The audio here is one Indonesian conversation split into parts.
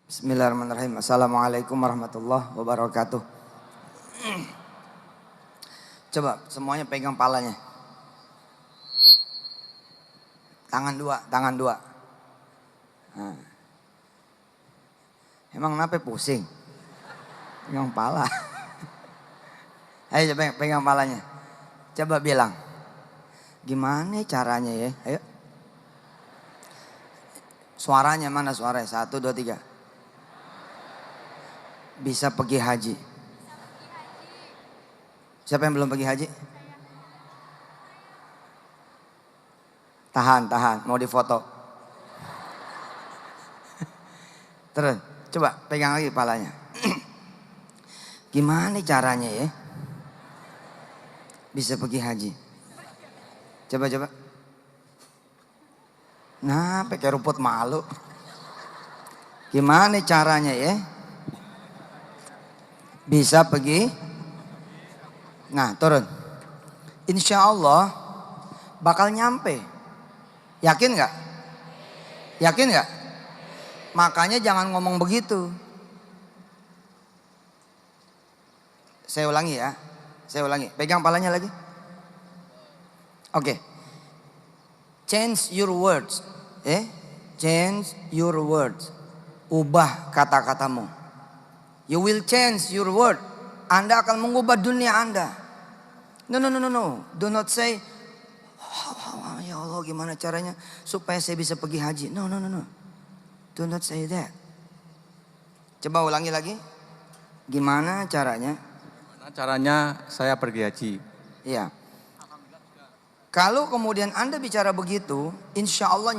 Bismillahirrahmanirrahim. Assalamualaikum warahmatullahi wabarakatuh. Coba semuanya pegang palanya. Tangan dua, tangan dua. Nah. Emang kenapa pusing? Pegang pala. Ayo coba pegang palanya. Coba bilang. Gimana caranya ya? Ayo. Suaranya mana suaranya? 1, 2, 3. Bisa pergi haji. Siapa yang belum pergi haji? Tahan. Mau difoto. Terus, coba pegang lagi palanya. Gimana caranya ya? Bisa pergi haji. Coba. Nah, pakai rumput malu. Gimana caranya ya? Bisa pergi. Nah, turun. Insya Allah bakal nyampe. Yakin nggak? Yakin nggak? Makanya jangan ngomong begitu. Saya ulangi ya. Pegang palanya lagi. Oke. Change your words. Change your words. Ubah kata-katamu. You will change your word. Anda akan mengubah dunia Anda. No. Do not say, ya Allah gimana caranya supaya saya bisa pergi haji. No. Do not say that. Coba ulangi lagi. Gimana caranya? Gimana caranya saya pergi haji? Iya. Kalau kemudian Anda bicara begitu, insya Allah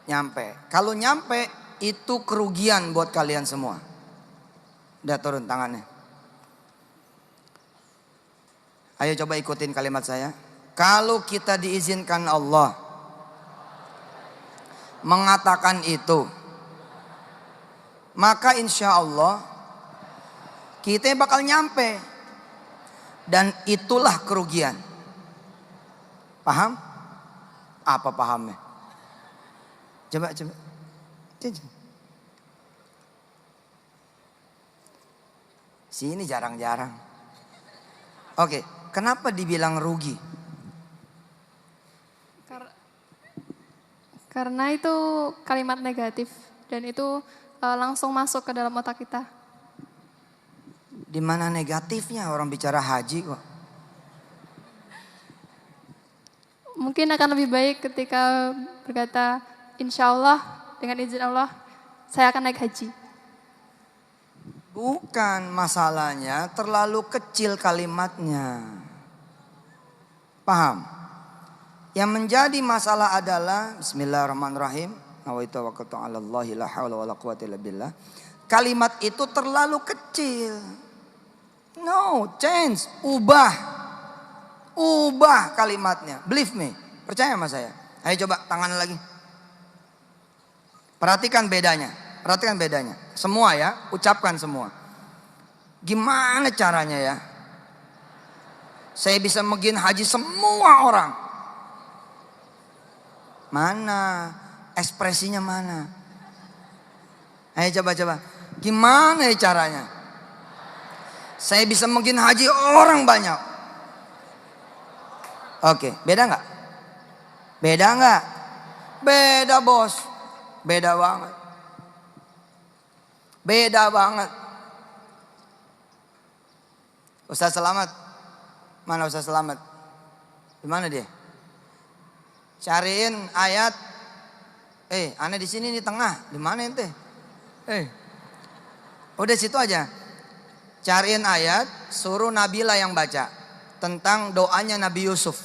nyampe. Kalau nyampe itu kerugian buat kalian semua. Udah turun tangannya. Ayo coba ikutin kalimat saya. Kalau kita diizinkan Allah mengatakan itu, maka insya Allah kita bakal nyampe. Dan itulah kerugian. Paham? Apa pahamnya? Coba. Sini jarang-jarang. Oke, kenapa dibilang rugi? Karena itu kalimat negatif dan itu langsung masuk ke dalam otak kita. Di mana negatifnya orang bicara haji kok? Mungkin akan lebih baik ketika berkata, insya Allah dengan izin Allah saya akan naik haji. Bukan, masalahnya terlalu kecil kalimatnya. Paham? Yang menjadi masalah adalah bismillahirrahmanirrahim. Nawaitu tawakkaltu 'ala Allahi la haula wala quwwata illa billah. Kalimat itu terlalu kecil. No, change, ubah kalimatnya. Believe me, percaya sama saya. Ayo coba tangan lagi. Perhatikan bedanya. Semua ya, ucapkan semua. Gimana caranya ya? Saya bisa megin haji semua orang. Mana? Ekspresinya mana? Ayo coba. Gimana ya caranya? Saya bisa megin haji orang banyak. Oke, beda nggak? Beda bos. Beda banget. Ustaz Selamat. Mana Ustaz Selamat? Di mana dia? Cariin ayat. Aneh di sini di tengah. Di mana ente? Udah situ aja. Cariin ayat, suruh Nabila yang baca tentang doanya Nabi Yusuf.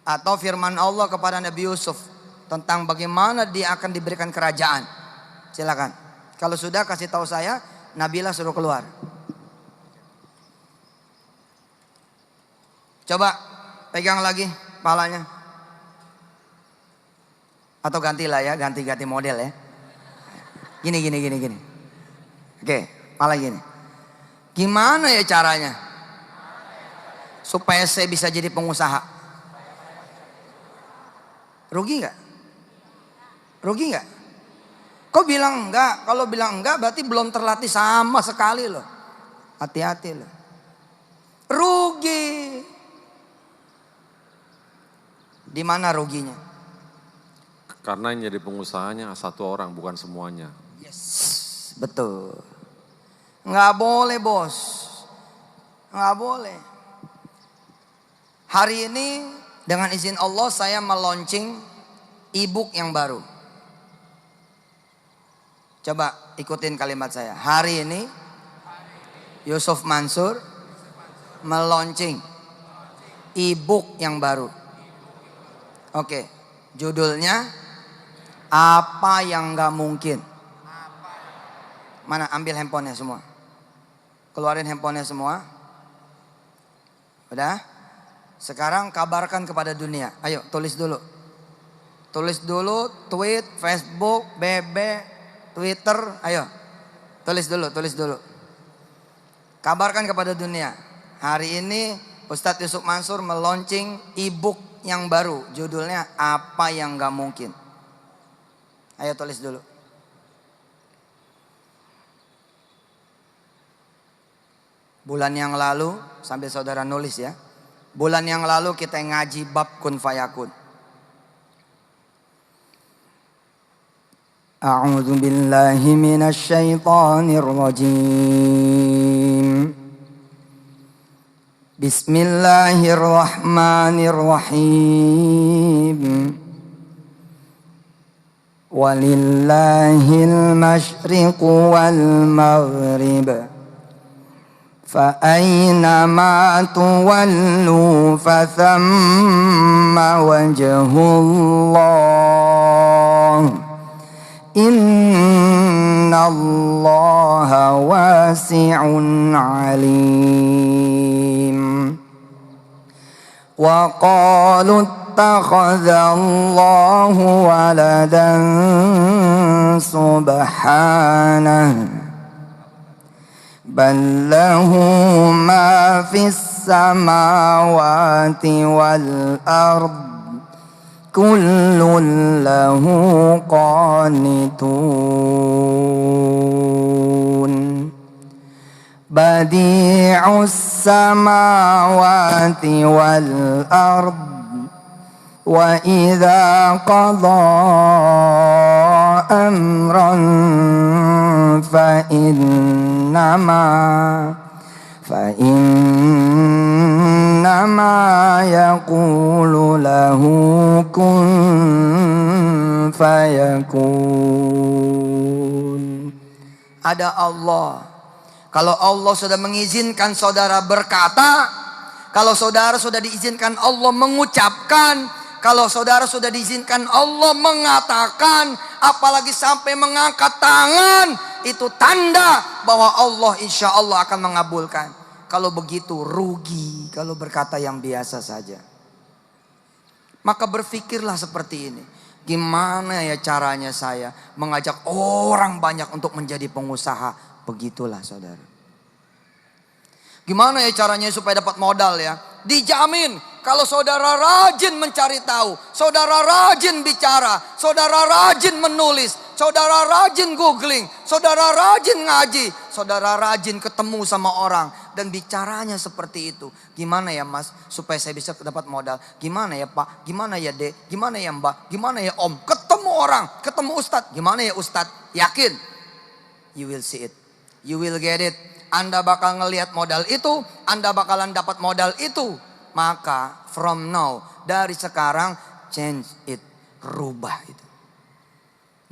Atau firman Allah kepada Nabi Yusuf tentang bagaimana dia akan diberikan kerajaan. Silakan. Kalau sudah kasih tahu saya, Nabila suruh keluar. Coba pegang lagi palanya. Atau gantilah ya, ganti model ya. Gini. Oke, pala gini. Gimana ya caranya supaya saya bisa jadi pengusaha? Rugi nggak? Kok bilang enggak? Kalau bilang enggak berarti belum terlatih sama sekali loh. Hati-hati loh. Rugi. Di mana ruginya? Karena yang jadi pengusahanya satu orang, bukan semuanya. Yes, betul. Nggak boleh bos. Nggak boleh. Hari ini dengan izin Allah saya meluncing e-book yang baru. Coba ikutin kalimat saya. Hari ini Yusuf Mansur meluncing e-book yang baru. Oke, judulnya apa yang nggak mungkin. Mana, ambil handphonenya semua. Keluarin handphonenya semua. Udah? Sekarang kabarkan kepada dunia. Ayo tulis dulu. Tulis dulu tweet, Facebook, BB, Twitter. Ayo. Tulis dulu. Kabarkan kepada dunia. Hari ini Ustadz Yusuf Mansur meluncing e-book yang baru. Judulnya apa yang gak mungkin. Ayo tulis dulu. Bulan yang lalu, sambil saudara nulis ya. Bulan yang lalu kita ngaji bab kun fayakun. A'udzu billahi minasy syaithanir rajim. Bismillahirrahmanirrahim. Walillahil masyriqu wal maghrib. فأينما تولوا فثم وجه الله إن الله واسع عليم وقالوا اتخذ الله ولدا سبحانه بل له ما في السماوات والأرض كل له قانتون بديع السماوات والأرض وإذا قضى أمرا فإنما يقول له كن فيكون. Ada Allah. Kalau Allah sudah mengizinkan saudara berkata, kalau saudara sudah diizinkan Allah mengucapkan, kalau saudara sudah diizinkan Allah mengatakan, apalagi sampai mengangkat tangan, itu tanda bahwa Allah insya Allah akan mengabulkan. Kalau begitu rugi kalau berkata yang biasa saja. Maka berpikirlah seperti ini. Gimana ya caranya saya mengajak orang banyak untuk menjadi pengusaha? Begitulah saudara. Gimana ya caranya supaya dapat modal ya? Dijamin kalau saudara rajin mencari tahu, saudara rajin bicara, saudara rajin menulis, saudara rajin googling, saudara rajin ngaji, saudara rajin ketemu sama orang dan bicaranya seperti itu. Gimana ya mas supaya saya bisa dapat modal? Gimana ya pak? Gimana ya dek? Gimana ya mbak? Gimana ya om? Ketemu orang, ketemu ustadz. Gimana ya ustadz? Yakin? You will see it. You will get it. Anda bakal ngelihat modal itu, Anda bakalan dapat modal itu. Maka from now, dari sekarang change it, rubah itu.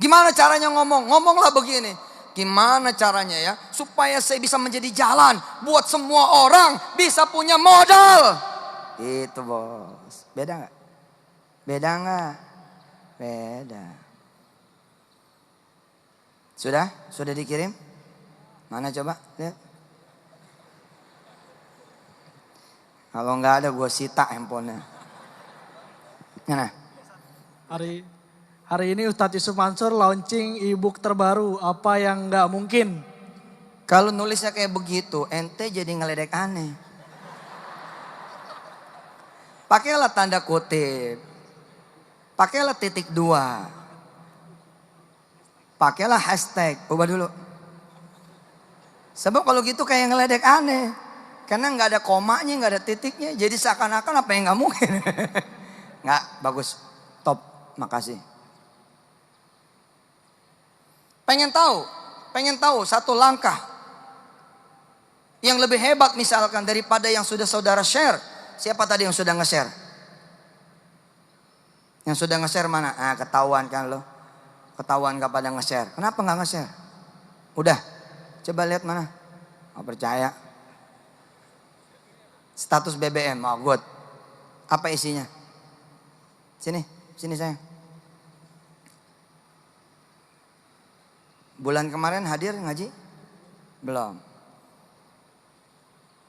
Gimana caranya ngomong? Ngomonglah begini. Gimana caranya ya supaya saya bisa menjadi jalan buat semua orang bisa punya modal. Itu bos. Beda nggak? Beda nggak? Beda. Sudah? Sudah dikirim? Mana coba? Lihat. Kalau nggak ada gue sita handphonenya. Mana? Hari ini Ustadz Yusuf Mansur launching e-book terbaru, apa yang nggak mungkin. Kalau nulisnya kayak begitu, ente jadi ngeledek aneh. Pakailah tanda kutip. Pakailah titik 2. Pakailah hashtag, ubah dulu. Sebab kalau gitu kayak ngeledek aneh. Karena nggak ada komanya, nggak ada titiknya. Jadi seakan-akan apa yang nggak mungkin. Nggak, bagus. Top, makasih. Pengen tahu satu langkah yang lebih hebat misalkan daripada yang sudah saudara share. Siapa tadi yang sudah nge-share? Yang sudah nge-share mana? Ah, ketahuan kan lo. Ketahuan gak pada nge-share. Kenapa gak nge-share? Udah, coba lihat mana. Oh, percaya. Status BBM, oh good. Apa isinya? Sini sayang. Bulan kemarin hadir ngaji? Belum.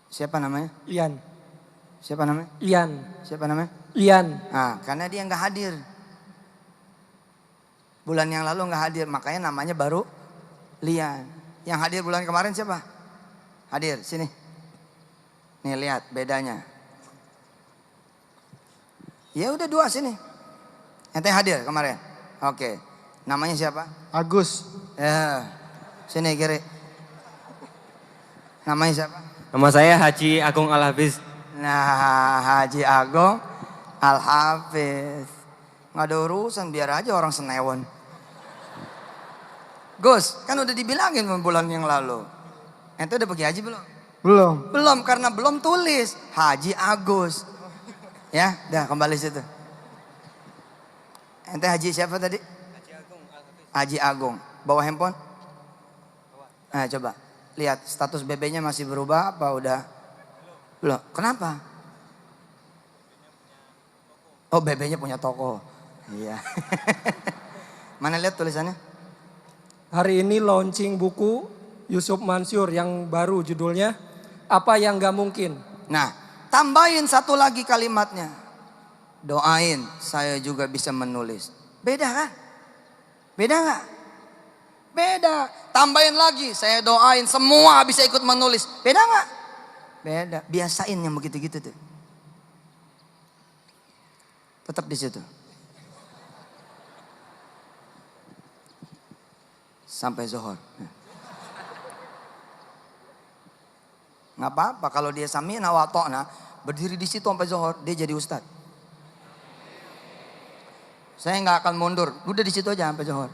Siapa namanya? Ian. Siapa namanya? Ian. Siapa namanya? Ian. Nah, karena dia nggak hadir. Bulan yang lalu nggak hadir, makanya namanya baru Lian. Yang hadir bulan kemarin siapa? Hadir, sini. Nih lihat bedanya. Ya udah dua sini. Ente hadir kemarin. Oke. Namanya siapa? Agus. Ya. Sini kiri. Namanya siapa? Nama saya Haji Agung Al-Hafiz. Nah, Haji Agung Al-Hafiz. Nggak ada urusan, biar aja orang Senewon. Gus, kan udah dibilangin bulan yang lalu. Ente udah pergi haji belum? Belum. Belum, karena belum tulis. Haji Agus. Ya, dah kembali situ. Ente haji siapa tadi? Haji Agung. Bawa handphone? Nah, coba. Lihat, status BB-nya masih berubah apa udah? Belum. Kenapa? Oh, BB-nya punya toko. Iya. Mana lihat tulisannya? Hari ini launching buku Yusuf Mansur yang baru judulnya Apa Yang Gak Mungkin. Nah, tambahin satu lagi kalimatnya. Doain saya juga bisa menulis. Beda kan? Beda gak? Beda. Tambahin lagi, saya doain semua bisa ikut menulis. Beda gak? Beda. Biasain yang begitu-gitu tuh. Tetap di situ. Sampai zuhur. Nggak apa-apa kalau dia sami'na wa ata'na, berdiri di situ sampai zuhur, dia jadi ustad. Saya nggak akan mundur, udah di situ aja sampai zuhur.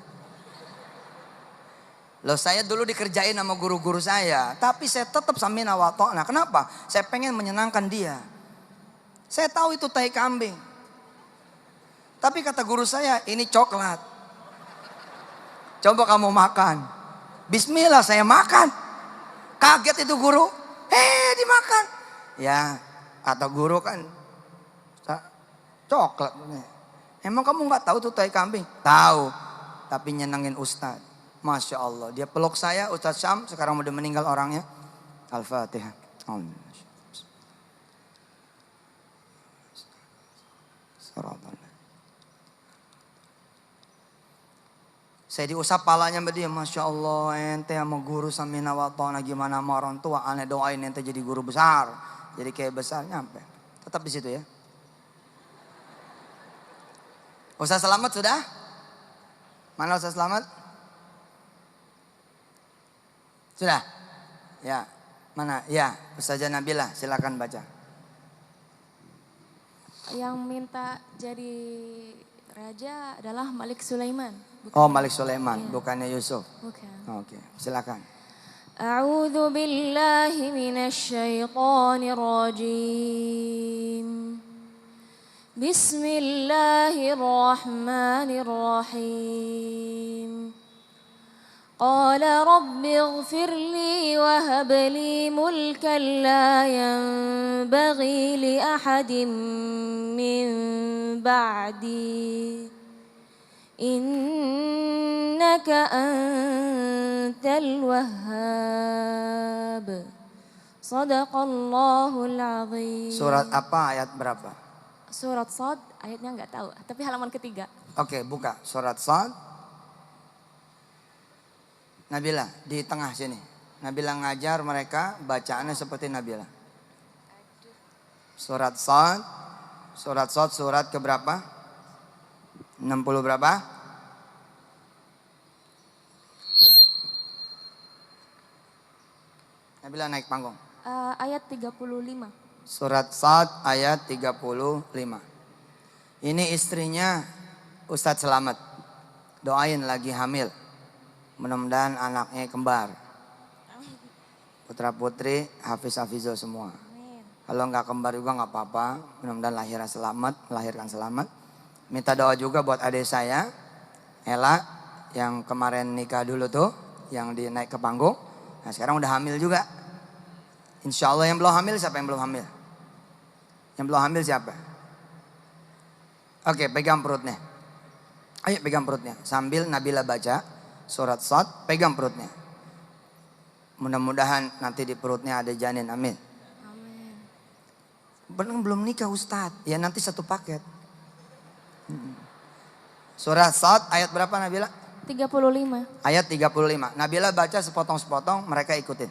Loh, saya dulu dikerjain sama guru-guru saya, tapi saya tetap sami'na wa ata'na. Kenapa? Saya pengen menyenangkan dia. Saya tahu itu tai kambing. Tapi kata guru saya, ini coklat. Coba kamu makan. Bismillah, saya makan. Kaget itu guru. Dimakan. Ya, atau guru kan coklat. Emang kamu nggak tahu tuh tai kambing? Tahu. Tapi nyenengin Ustaz. Masya Allah. Dia peluk saya, Ustaz Syam. Sekarang udah meninggal orangnya. Al-Fatihah. Saya diusap palanya sama dia. Masya Allah, ente sama guru samina wa ta'na, gimana sama orang tua. Aneh doain ente jadi guru besar. Jadi kayak besar, nyampe. Tetap di situ ya. Ustaz Selamat sudah? Mana Ustaz Selamat? Sudah? Ya. Mana? Ya, Ustazah Nabila, silakan baca. Yang minta jadi raja adalah Malik Sulaiman. Oh, Malik Sulaiman, bukannya Yusuf. Bukan. Oke, silakan. A'udzu billahi minasy syaithanir rajim. Bismillahirrahmanirrahim. Qala rabbi ighfir li wa hab li mulkan la yanbaghi li ahadin min ba'di. Innaka antal wahhab. Sadaqallahul azim. Surat apa, ayat berapa? Surat Shad, ayatnya nggak tahu, tapi halaman ketiga. Oke, buka surat Shad. Nabila di tengah sini. Nabila ngajar mereka bacaannya seperti Nabila. Surat Shad. Surat Shad surat keberapa? 60 berapa? Nabila naik panggung. Ayat 35. Surat Sad ayat 35. Ini istrinya Ustadz Selamat. Doain lagi hamil. Mudah-mudahan anaknya kembar. Putra putri Hafiz-Hafizah semua. Kalau nggak kembar juga nggak apa-apa. Mudah-mudahan melahirkan selamat. Minta doa juga buat adik saya, Ella, yang kemarin nikah dulu tuh, yang naik ke panggung. Nah sekarang udah hamil juga. Insya Allah yang belum hamil, siapa yang belum hamil? Yang belum hamil siapa? Oke, pegang perutnya. Ayo pegang perutnya. Sambil Nabila baca surat Sad, pegang perutnya. Mudah-mudahan nanti di perutnya ada janin, amin. Belum nikah Ustadz, ya nanti satu paket. Surat Sad ayat berapa Nabila? 35. Ayat 35. Nabila baca sepotong-sepotong, mereka ikutin.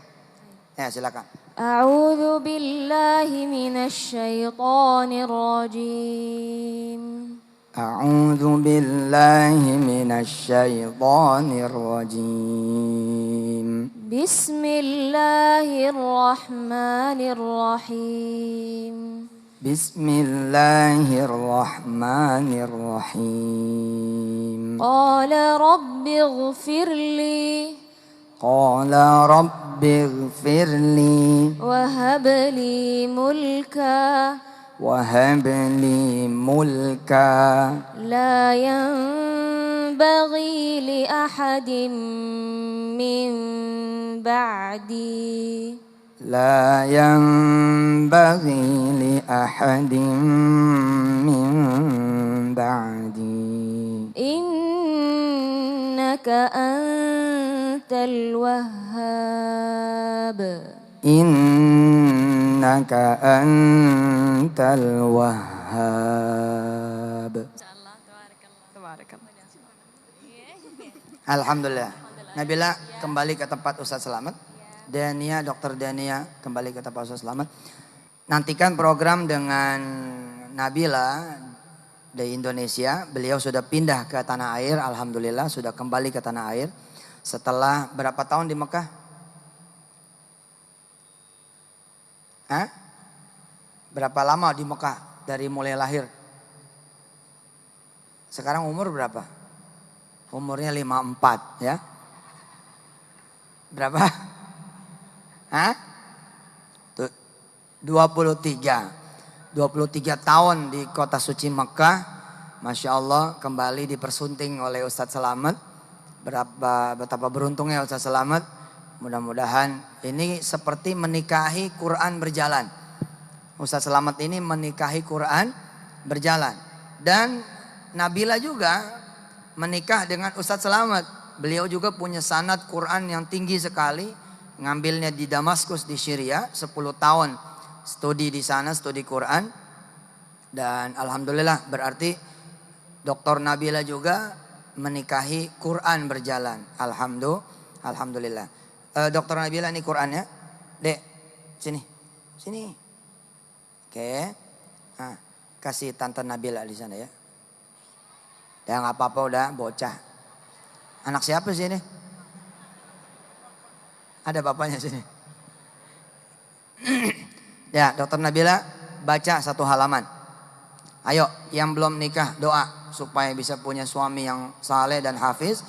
Ya silakan. A'udzu billahi minasy syaithanir rajim. A'udzu billahi minasy syaithanir rajim. Bismillahirrahmanirrahim. Bismillahirrahmanirrahim. Qala rabbi ighfirli Qala rabbi ighfirli wa hab li mulka wa hab li mulka la yanbaghi li ahadin min ba'di. la yanbaghi li ahadin min ba'di Innaka antal wahhab. Innaka antal wahhab. Alhamdulillah. Nabila kembali ke tempat Ustadz Selamat. Dr. Dania kembali ke tempat Ustadz Selamat. Nantikan program dengan Nabila dari Indonesia. Beliau sudah pindah ke tanah air. Alhamdulillah sudah kembali ke tanah air. Setelah berapa tahun di Mekah? Hah? Berapa lama di Mekah dari mulai lahir? Sekarang umur berapa? Umurnya 54 ya. Berapa? Hah? 23 tahun di kota suci Mekah. Masya Allah kembali dipersunting oleh Ustadz Selamat. Betapa beruntungnya Ustadz Selamat. Mudah-mudahan ini seperti menikahi Quran berjalan. Ustadz Selamat ini menikahi Quran berjalan. Dan Nabila juga menikah dengan Ustadz Selamat. Beliau juga punya sanad Quran yang tinggi sekali. Ngambilnya di Damaskus di Syria. 10 tahun studi di sana, studi Quran. Dan Alhamdulillah berarti Dr. Nabila juga menikahi Quran berjalan. Alhamdulillah. Dr. Nabila ini Qurannya. Dek, sini. Oke. Nah, kasih Tante Nabila di sana ya. Ya nggak apa-apa udah bocah. Anak siapa sih ini? Ada bapaknya sini. Ya, Dr. Nabila baca satu halaman. Ayo, yang belum nikah doa supaya bisa punya suami yang saleh dan hafiz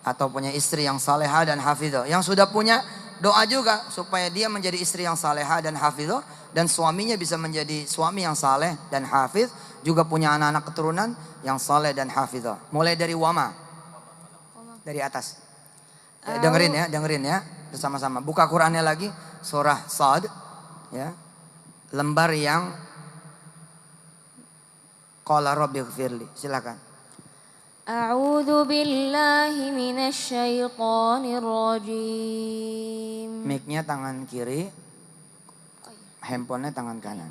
atau punya istri yang salehah dan hafizah. Yang sudah punya doa juga supaya dia menjadi istri yang salehah dan hafizah dan suaminya bisa menjadi suami yang saleh dan hafiz, juga punya anak-anak keturunan yang saleh dan hafizah. Mulai dari wama. Dari atas. Ya, dengerin ya bersama-sama. Buka Qur'annya lagi surah Sad ya. Lembar yang qala rabbighfirli. Silakan. A'udzu billahi minasy syaithanir rajim. Mic-nya tangan kiri. Handphonenya tangan kanan.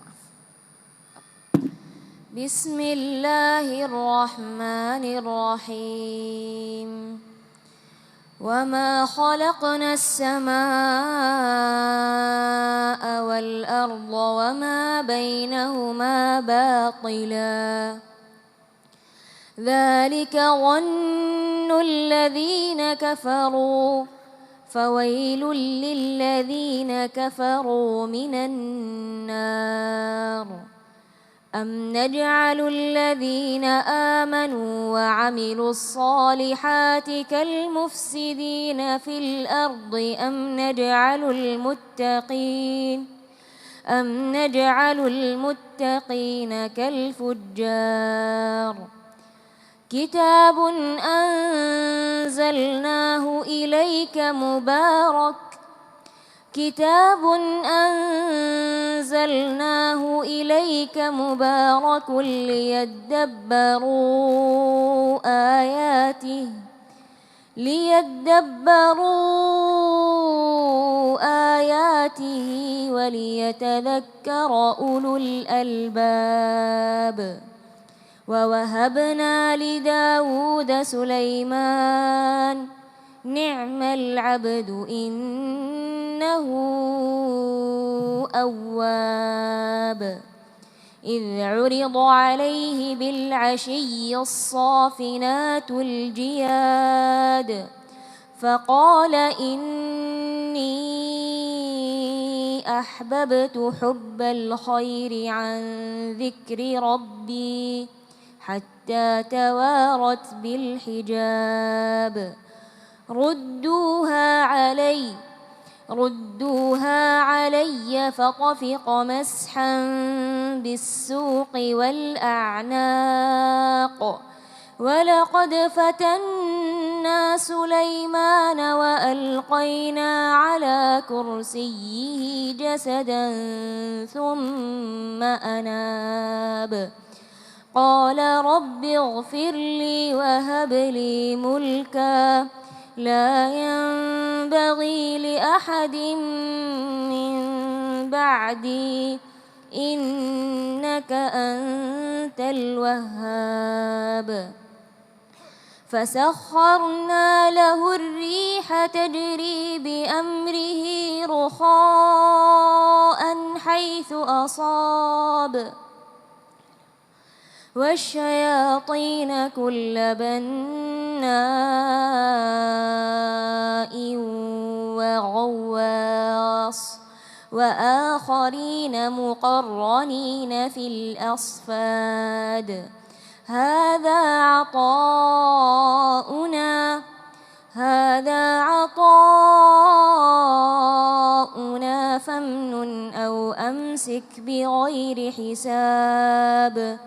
Bismillahirrahmanirrahim. وما خلقنا السماء والأرض وما بينهما باطلا ذلك ظن الذين كفروا فويل للذين كفروا من النار أم نجعل الذين آمنوا وعملوا الصالحات كالمفسدين في الأرض أم نجعل المتقين كالفجار كتاب أنزلناه إليك مبارك ليدبروا آياته وليتذكر أولو الألباب ووهبنا لداود سليمان نعم العبد إنه أواب إذ عرض عليه بالعشي الصافنات الجياد فقال إني أحببت حب الخير عن ذكر ربي حتى توارت بالحجاب ردوها علي فطفق مسحا بالسوق والأعناق ولقد فتنا سليمان وألقينا على كرسيه جسدا ثم أناب قال رب اغفر لي وهب لي ملكا لا ينبغي لأحد من بعدي إنك أنت الوهاب فسخرنا له الريح تجري بأمره رخاء حيث أصاب والشياطين كل بناء وغواص وآخرين مقرنين في الأصفاد هذا عطاؤنا فامنن أو أمسك بغير حساب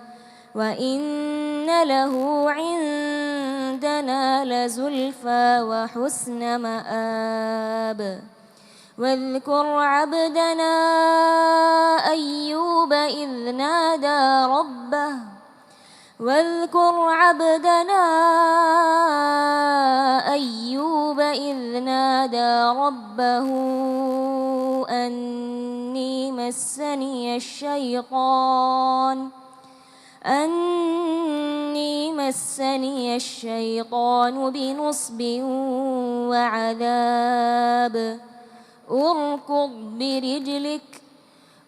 وإن له عندنا لزلفى وحسن مآب واذكر عبدنا أيوب إذ نادى ربه أني مسني الشيطان بنصب وعذاب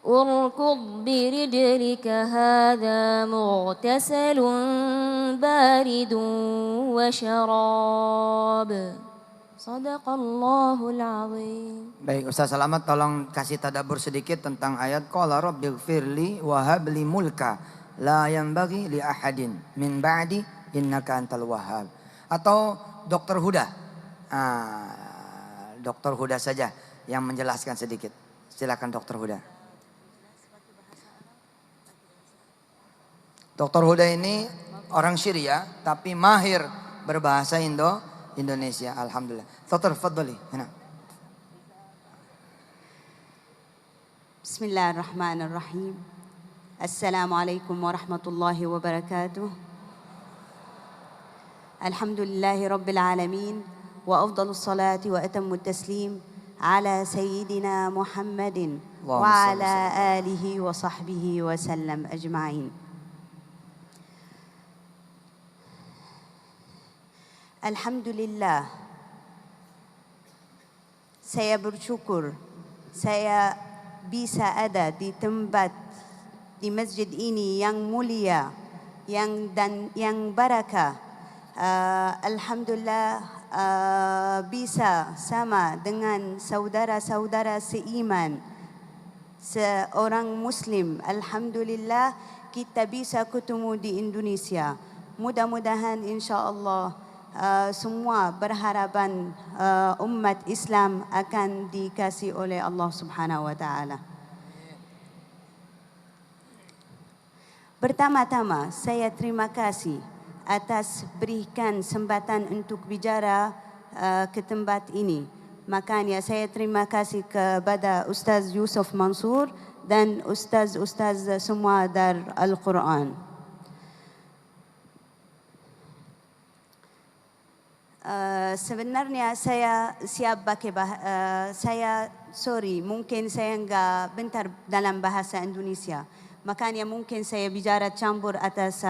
اركض برجلك هذا مغتسل بارد وشراب صدق الله العظيم. Baik, Ustaz Selamat tolong kasih tadabbur sedikit tentang ayat qala rabbighfirli wa habli mulka la yanbaghi li ahadin min ba'di innaka antal wahhab. Atau Dr. Huda. Dr. Huda saja yang menjelaskan sedikit. Silakan Dr. Huda. Dr. Huda ini orang Syria tapi mahir berbahasa Indonesia. Alhamdulillah. Dr. Fadli. Bismillahirrahmanirrahim. Assalamualaikum warahmatullahi wabarakatuh. Alhamdulillahi rabbil alamin wa afdalus salati wa atammu taslim ala sayyidina Muhammadin wa ala alihi wa sahbihi wa sallam ajma'in. Alhamdulillah, saya bersyukur saya bisa ada di tempat di masjid ini yang mulia, yang barakah. Alhamdulillah, bisa sama dengan saudara-saudara seiman, seorang Muslim. Alhamdulillah kita bisa ketemu di Indonesia. Mudah-mudahan insya-Allah semua berharapan umat Islam akan dikasih oleh Allah Subhanahu wa taala. Pertama-tama saya terima kasih atas berikan kesempatan untuk bicara ke tempat ini. Makanya saya terima kasih kepada Ustaz Yusuf Mansur dan ustaz-ustaz semua dari Al-Quran. Sebenarnya saya siap pakai mungkin saya enggak bentar dalam bahasa Indonesia. Makanya mungkin saya bicara campur atas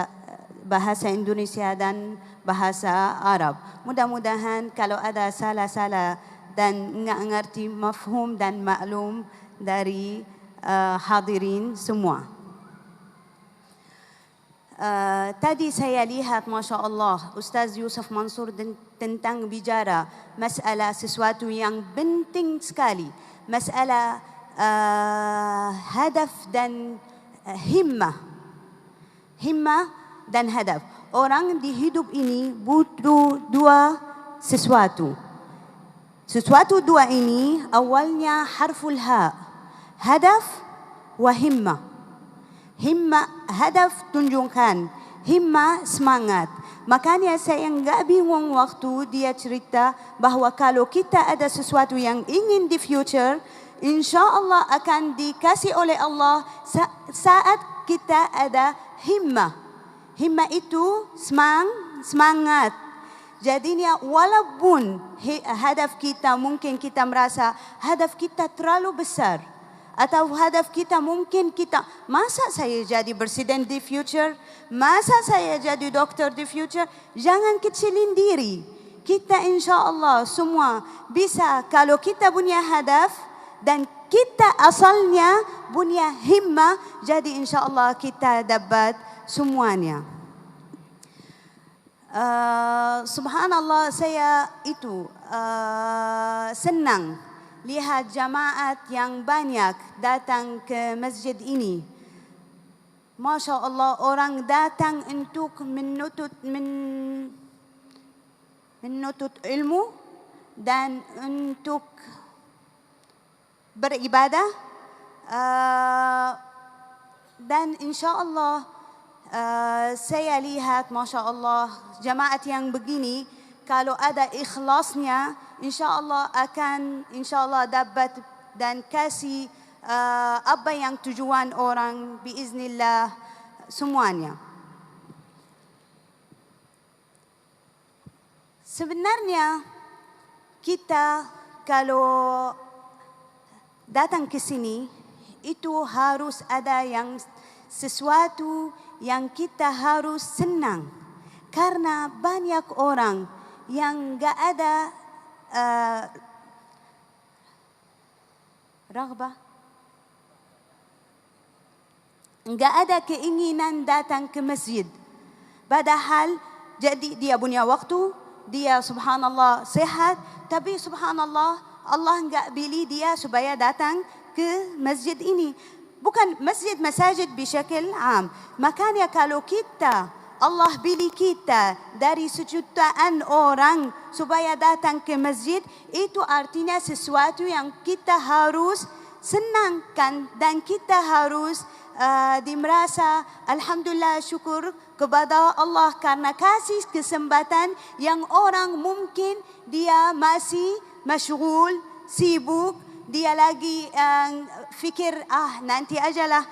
bahasa Indonesia dan bahasa Arab. Mudah-mudahan kalau ada salah-salah dan enggak ngerti mafhum dan maklum dari hadirin semua. Tadi saya lihat Masya Allah Ustaz Yusuf Mansur tentang bicara masalah sesuatu yang penting sekali. Masalah hadaf dan himmah. Himmah dan hadaf. Orang di hidup ini butuh dua sesuatu. Sesuatu dua ini awalnya harful ha. Hadaf wa himmah. Himma, hadaf tunjukkan. Himma, semangat. Makanya saya enggak bingung waktu dia cerita bahawa kalau kita ada sesuatu yang ingin di future, insya-Allah akan dikasih oleh Allah saat kita ada himma. Himma itu semangat. Jadinya walaupun hadaf kita mungkin kita merasa hadaf kita terlalu besar. Atau hadaf kita mungkin kita, masa saya jadi presiden di future? Masa saya jadi doktor di future? Jangan kecilin diri. Kita insya Allah semua bisa kalau kita punya hadaf dan kita asalnya punya himmah, jadi insya Allah kita dapat semuanya. Subhanallah saya itu senang lihat jamaat yang banyak datang ke masjid ini. Masya Allah orang datang untuk menuntut ilmu dan untuk beribadah. Dan insya Allah saya lihat Masya Allah jamaat yang begini kalau ada ikhlasnya insya-Allah akan insya-Allah dapat dan kasih apa yang tujuan orang biiznillah semuanya. Sebenarnya kita kalau datang ke sini itu harus ada yang sesuatu yang kita harus senang karena banyak orang yang enggak ada raghbah, enggak ada keinginan datang ke masjid. Padahal jadi dia punya waktu, dia subhanallah sehat, tapi subhanallah Allah enggak pilih dia supaya datang ke masjid ini. Bukan masjid bisyakil am. Makanya kalau kita Allah pilih kita dari sejutaan orang supaya datang ke masjid, itu artinya sesuatu yang kita harus senangkan dan kita harus dimerasa alhamdulillah syukur kepada Allah karena kasih kesempatan yang orang mungkin dia masih masyghul, sibuk, dia lagi fikir nanti ajalah